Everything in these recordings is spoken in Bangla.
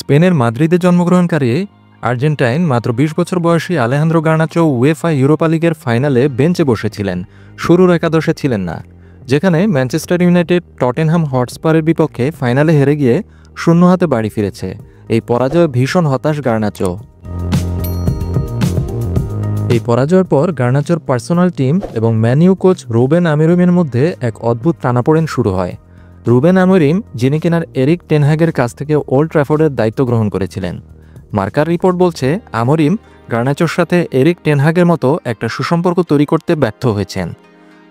স্পেনের মাদ্রিদে জন্মগ্রহণকারী আর্জেন্টাইন মাত্র ২০ বছর বয়সী আলেহান্দ্রো গার্নাচো উয়েফা ইউরোপা লিগের ফাইনালে বেঞ্চে বসেছিলেন, শুরুর একাদশে ছিলেন না, যেখানে ম্যানচেস্টার ইউনাইটেড টটেনহাম হটস্পারের বিপক্ষে ফাইনালে হেরে গিয়ে শূন্য হাতে বাড়ি ফিরেছে। এই পরাজয়ে ভীষণ হতাশ গার্নাচো। এই পরাজয়ের পর গার্নাচোর পার্সোনাল টিম এবং ম্যানিউ কোচ রুবেন আমিরিমের মধ্যে এক অদ্ভুত টানাপোড়েন শুরু হয়। রুবেন আমিরিম, যিনি কিনার এরিক টেন হাগের কাছ থেকে ওল্ড ট্র্যাফোর্ডের দায়িত্ব গ্রহণ করেছিলেন। মার্কার রিপোর্ট বলছে আমিরিম গার্নাচোর সাথে এরিক টেন হাগের মতো একটা সুসম্পর্ক তৈরি করতে ব্যর্থ হয়েছেন।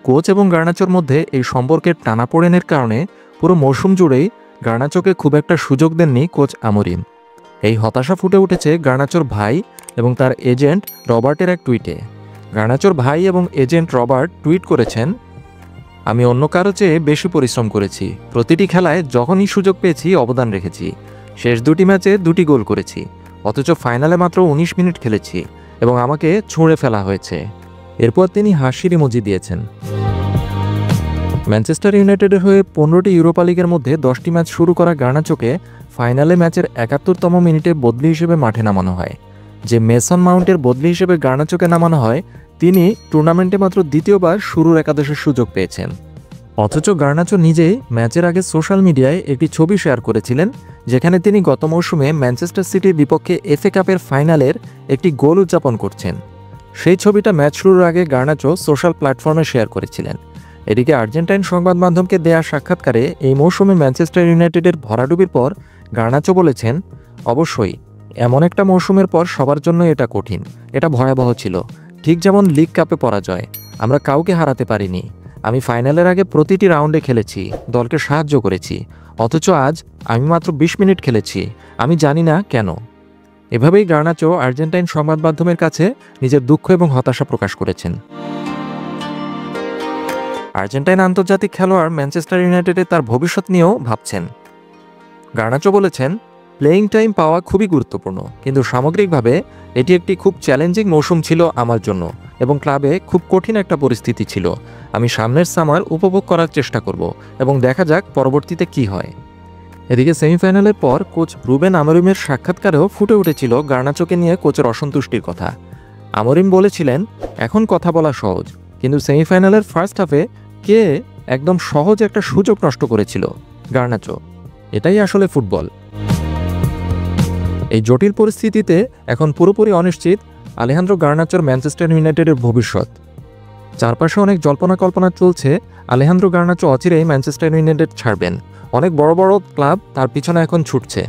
কোচ এবং গার্নাচোর মধ্যে এই সম্পর্কের টানাপোড়েনের কারণে পুরো মৌসুম জুড়েই গার্নাচোকে খুব একটা সুযোগ দেননি কোচ আমিরিম। এই হতাশা ফুটে উঠেছে গার্নাচোর ভাই এবং তার এজেন্ট রবার্টের এক টুইটে। গার্নাচোর ভাই এবং এজেন্ট রবার্ট টুইট করেছেন, আমি অন্য কারো চেয়ে বেশি পরিশ্রম করেছি, প্রতিটি খেলায় যখনই সুযোগ পেয়েছি অবদান রেখেছি, শেষ দুটি ম্যাচে 2টি গোল করেছি, অথচ ফাইনালে মাত্র 19 মিনিট খেলেছি এবং আমাকে ছুঁড়ে ফেলা হয়েছে। এরপর তিনি হাসির ইমোজি দিয়েছেন। ম্যানচেস্টার ইউনাইটেডের হয়ে 15টি ইউরোপা লিগের মধ্যে 10টি ম্যাচ শুরু করা গার্নাচোকে ফাইনালে ম্যাচের 71তম মিনিটে বদলি হিসেবে মাঠে নামানো হয়। যে মেসন মাউন্টের বদলি হিসেবে গার্নাচোকে নামানো হয়, তিনি টুর্নামেন্টে মাত্র দ্বিতীয়বার শুরুর একাদশের সুযোগ পেয়েছেন। অথচ গার্নাচো নিজেই ম্যাচের আগে সোশ্যাল মিডিয়ায় একটি ছবি শেয়ার করেছিলেন, যেখানে তিনি গত মৌসুমে ম্যানচেস্টার সিটির বিপক্ষে এফএ কাপের ফাইনালের একটি গোল উদযাপন করছেন। সেই ছবিটা ম্যাচ শুরুর আগে গার্নাচো সোশ্যাল প্ল্যাটফর্মে শেয়ার করেছিলেন। এদিকে আর্জেন্টাইন সংবাদ মাধ্যমকে দেয়া সাক্ষাৎকারে এই মৌসুমে ম্যানচেস্টার ইউনাইটেডের ভরাডুবির পর গার্নাচো বলেছেন, অবশ্যই এমন একটা মৌসুমের পর সবার জন্য এটা কঠিন, এটা ভয়াবহ ছিল, ঠিক যেমন লিগ কাপে পরাজয়, আমরা কাউকে হারাতে পারিনি। আমি ফাইনালের আগে প্রতিটি রাউন্ডে খেলেছি, দলকে সাহায্য করেছি, অথচ আজ আমি মাত্র 20 মিনিট খেলেছি, আমি জানি না কেন। এভাবেই গার্নাচো আর্জেন্টাইন সংবাদ মাধ্যমের কাছে নিজের দুঃখ এবং হতাশা প্রকাশ করেছেন। আর্জেন্টাইন আন্তর্জাতিক খেলোয়াড় ম্যানচেস্টার ইউনাইটেডে তার ভবিষ্যৎ নিয়েও ভাবছেন। গার্নাচো বলেছেন, প্লেয়িং টাইম পাওয়া খুবই গুরুত্বপূর্ণ, কিন্তু সামগ্রিকভাবে এটি একটি খুব চ্যালেঞ্জিং মৌসুম ছিল আমার জন্য এবং ক্লাবে খুব কঠিন একটা পরিস্থিতি ছিল। আমি সামনের সামার উপভোগ করার চেষ্টা করব এবং দেখা যাক পরবর্তীতে কি হয়। এদিকে সেমিফাইনালের পর কোচ রুবেন আমিরিমের সাক্ষাৎকারেও ফুটে উঠেছিল গার্নাচোকে নিয়ে কোচের অসন্তুষ্টির কথা। আমিরিম বলেছিলেন, এখন কথা বলা সহজ, কিন্তু সেমিফাইনালের ফার্স্ট হাফে কে একদম সহজ একটা সুযোগ নষ্ট করেছিল? গার্নাচো। এটাই আসলে ফুটবল। এই জটিল পরিস্থিতিতে এখন পুরোপুরি অনিশ্চিত আলেহান্দ্রো গার্নাচোর ম্যানচেস্টার ইউনাইটেডের ভবিষ্যৎ। চারপাশে অনেক জল্পনা কল্পনা চলছে আলেহান্দ্রো গার্নাচো অচিরেই ম্যানচেস্টার ইউনাইটেড ছাড়বেন। অনেক বড় বড় ক্লাব তার পিছনে এখন ছুটছে।